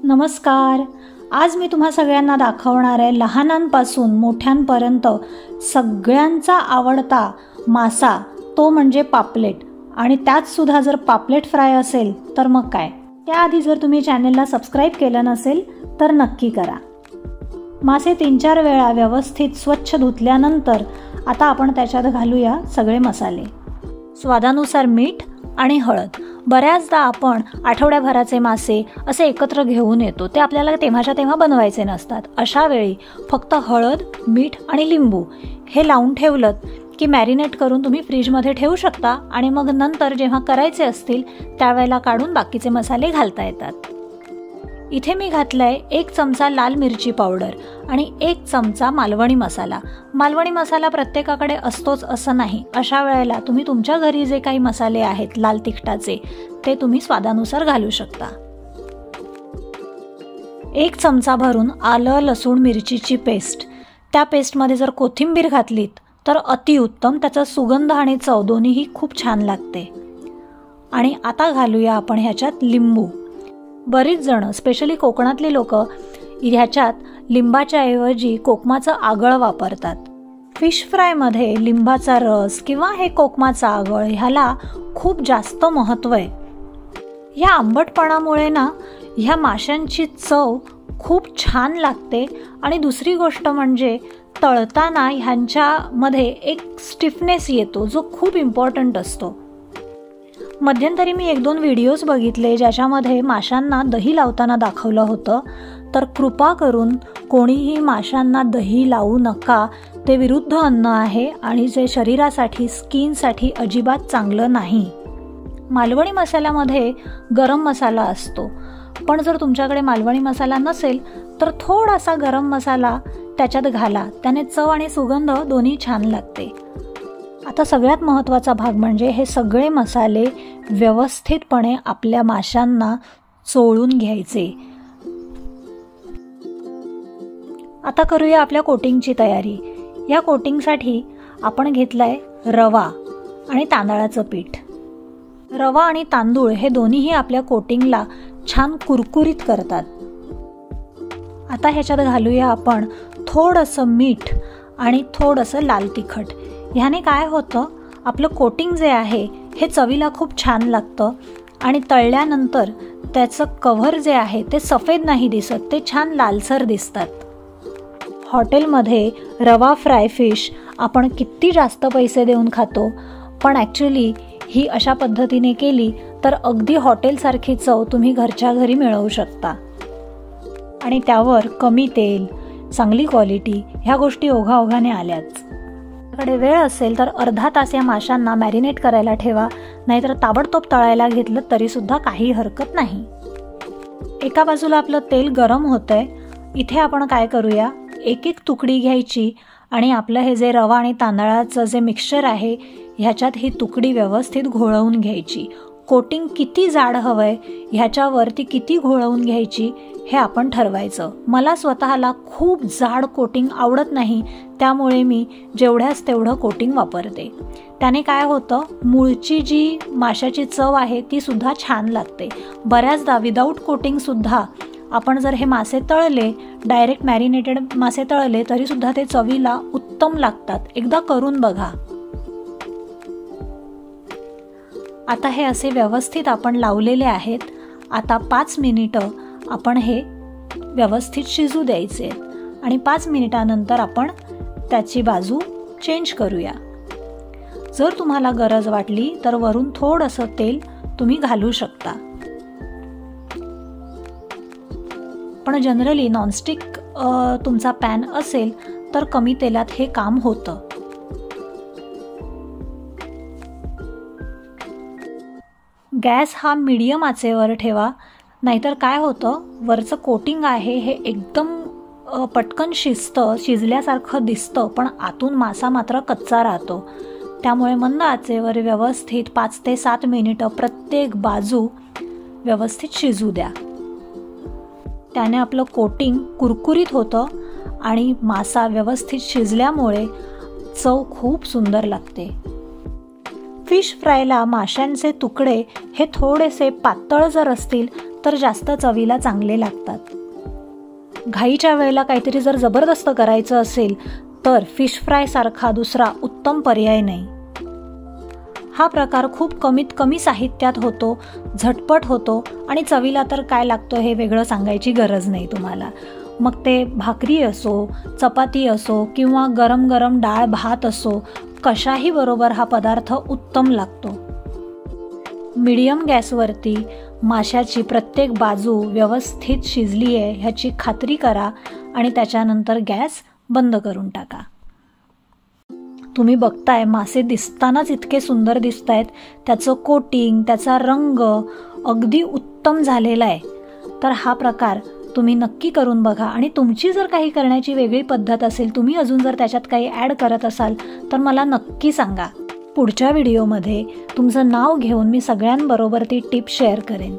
नमस्कार. आज मी तुम्हा सगळ्यांना दाखवणार आहे लहानांपासून मोठ्यांपर्यंत सगळ्यांचा आवडता मासा, तो म्हणजे पापलेट. आणि त्यात सुद्धा जर पापलेट फ्राय असेल तर मग काय. त्याआधी जर तुम्ही चॅनलला सबस्क्राईब केलं नसेल तर नक्की करा. मासे 3-4 वेळा व्यवस्थित स्वच्छ धुतल्यानंतर आता आपण त्याच्यात घालूया सगळे मसाले. स्वादानुसार मीठ आणि हळद. बऱ्याचदा आपण आठवड्याभराचे मासे असे एकत्र घेऊन येतो, ते आपल्याला तेव्हाच्या तेव्हा बनवायचे नसतात. अशा वेळी फक्त हळद, मीठ आणि लिंबू हे लावून ठेवलं की मॅरिनेट करून तुम्ही फ्रीजमध्ये ठेवू शकता आणि मग नंतर जेव्हा करायचे असतील त्यावेळेला काढून बाकीचे मसाले घालता येतात. इथे मी घातलाय 1 चमचा लाल मिरची पावडर आणि 1 चमचा मालवणी मसाला. मालवणी मसाला प्रत्येकाकडे असतोच असं नाही. अशा वेळेला तुम्ही तुमच्या घरी जे काही मसाले आहेत लाल तिखटाचे ते तुम्ही स्वादानुसार घालू शकता. 1 चमचा भरून आलं लसूण मिरचीची पेस्ट. त्या पेस्टमध्ये जर कोथिंबीर घातलीत तर अतिउत्तम. त्याचा सुगंध आणि चव दोन्हीही खूप छान लागते. आणि आता घालूया आपण ह्याच्यात लिंबू. बरीच जण स्पेशली कोकणातली लोक ह्याच्यात लिंबाच्या ऐवजी कोकमाचं आगळ वापरतात. फिश फ्रायमध्ये लिंबाचा रस किंवा हे कोकमाचं आगळ ह्याला खूप जास्त महत्त्व आहे. ह्या आंबटपणामुळे ना ह्या माशांची चव खूप छान लागते. आणि दुसरी गोष्ट म्हणजे तळताना ह्यांच्यामध्ये एक स्टिफनेस येतो जो खूप इम्पॉर्टंट असतो. मध्यंतरी मी 1-2 व्हिडिओज बघितले ज्याच्यामध्ये माशांना दही लावताना दाखवलं होतं. तर कृपा करून कोणीही माशांना दही लावू नका. ते विरुद्ध अन्न आहे आणि जे शरीरासाठी स्किनसाठी अजिबात चांगलं नाही. मालवणी मसाल्यामध्ये गरम मसाला असतो, पण जर तुमच्याकडे मालवणी मसाला नसेल तर थोडासा गरम मसाला त्याच्यात घाला. त्याने चव आणि सुगंध दोन्ही छान लागते. आता सगळ्यात महत्त्वाचा भाग म्हणजे हे सगळे मसाले व्यवस्थितपणे आपल्या माशांना चोळून घ्यायचे. आता करूया आपल्या कोटिंगची तयारी. या कोटिंगसाठी आपण घेतलाय रवा आणि तांदळाचं पीठ. रवा आणि तांदूळ हे दोन्हीही आपल्या कोटिंगला छान कुरकुरीत करतात. आता ह्याच्यात घालूया आपण थोडंसं मीठ आणि थोडंसं लाल तिखट. ह्याने काय होतं, आपलं कोटिंग जे आहे हे चवीला खूप छान लागतं आणि तळल्यानंतर त्याचं कव्हर जे आहे ते सफेद नाही दिसत, ते छान लालसर दिसतात. हॉटेलमध्ये रवा फ्राय फिश आपण किती जास्त पैसे देऊन खातो, पण ॲक्च्युली ही अशा पद्धतीने केली तर अगदी हॉटेलसारखी चव तुम्ही घरच्या घरी मिळवू शकता. आणि त्यावर कमी तेल, चांगली क्वालिटी ह्या गोष्टी ओघाओघाने आल्याच. कडे वेळ असेल तर अर्धा तास या माशांना मॅरिनेट करायला ठेवा, नाहीतर ताबडतोब तळायला घेतलं तरी सुद्धा काही हरकत नाही. एका बाजूला आपलं तेल गरम होतंय. इथे आपण काय करूया, एक तुकडी घ्यायची आणि आपलं हे जे रवा आणि तांदळाचं जे मिक्सचर आहे ह्याच्यात ही तुकडी व्यवस्थित घोळवून घ्यायची. कोटिंग किती जाड हवंय ह्याच्यावरती किती घोळवून घ्यायची हे आपण ठरवायचं. मला स्वतःला खूप जाड कोटिंग आवडत नाही, त्यामुळे मी जेवढ्याच तेवढं कोटिंग वापरते. त्याने काय होतं, मूळची जी माशाची चव आहे ती सुद्धा छान लागते. बऱ्याचदा विदाऊट कोटिंगसुद्धा आपण जर हे मासे तळले, डायरेक्ट मॅरिनेटेड मासे तळले तरीसुद्धा ते चवीला उत्तम लागतात. एकदा करून बघा. आता हे असे व्यवस्थित आपण लावलेले आहेत. आता 5 मिनिटं आपण हे व्यवस्थित शिजू द्यायचे आणि 5 मिनिटानंतर आपण त्याची बाजू चेंज करूया. जर तुम्हाला गरज वाटली तर वरून थोडंसं तेल तुम्ही घालू शकता, पण जनरली नॉनस्टिक तुमचा पॅन असेल तर कमी तेलात हे काम होतं. गॅस हा मीडियम आचेवर ठेवा, नाहीतर काय होतं, वरचं कोटिंग आहे हे एकदम पटकन शिजल्यासारखं दिसतं, पण आतून मासा मात्र कच्चा राहतो. त्यामुळे मंद आचेवर व्यवस्थित 5 ते 7 मिनिटं प्रत्येक बाजू व्यवस्थित शिजू द्या. त्याने आपलं कोटिंग कुरकुरीत होतं आणि मासा व्यवस्थित शिजल्यामुळे चव खूप सुंदर लागते. फिश फ्रायला माशांचे तुकडे हे थोडेसे पातळ जर असतील तर जास्त चवीला चांगले लागतात. घाईच्या वेळेला काहीतरी जर जबरदस्त करायचं असेल तर फिश फ्राय सारखा दुसरा उत्तम पर्याय नाही. हा प्रकार खूप कमीत कमी साहित्यात होतो, झटपट होतो आणि चवीला तर काय लागतं हे वेगळं सांगायची गरज नाही तुम्हाला. मग ते भाकरी असो, चपाती असो किंवा गरम गरम डाळ भात असो, कशाही बरोबर हा पदार्थ उत्तम लागतो. मीडियम गॅसवरती माशाची प्रत्येक बाजू व्यवस्थित शिजली आहे ह्याची खात्री करा आणि त्याच्यानंतर गॅस बंद करून टाका. तुम्ही बघताय मासे दिसतानाच इतके सुंदर दिसत आहेत, त्याचं कोटिंग, त्याचा रंग अगदी उत्तम झालेला आहे. तर हा प्रकार तुम्ही नक्की करून बघा आणि तुमची जर काही करण्याची वेगळी पद्धत असेल, तुम्ही अजून जर त्याच्यात काही ॲड करत असाल तर मला नक्की सांगा. पुढच्या व्हिडिओमध्ये तुमचं नाव घेऊन मी सगळ्यांबरोबर ती टिप शेअर करेन.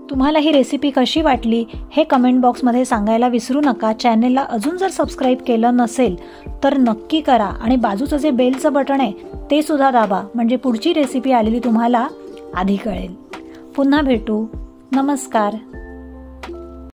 तुम्हाला ही रेसिपी कशी वाटली हे कमेंट बॉक्समध्ये सांगायला विसरू नका. चॅनेलला अजून जर सबस्क्राईब केलं नसेल तर नक्की करा आणि बाजूचं जे बेलचं बटन आहे ते सुद्धा दाबा, म्हणजे पुढची रेसिपी आलेली तुम्हाला आधी कळेल. पुन्हा भेटू. नमस्कार.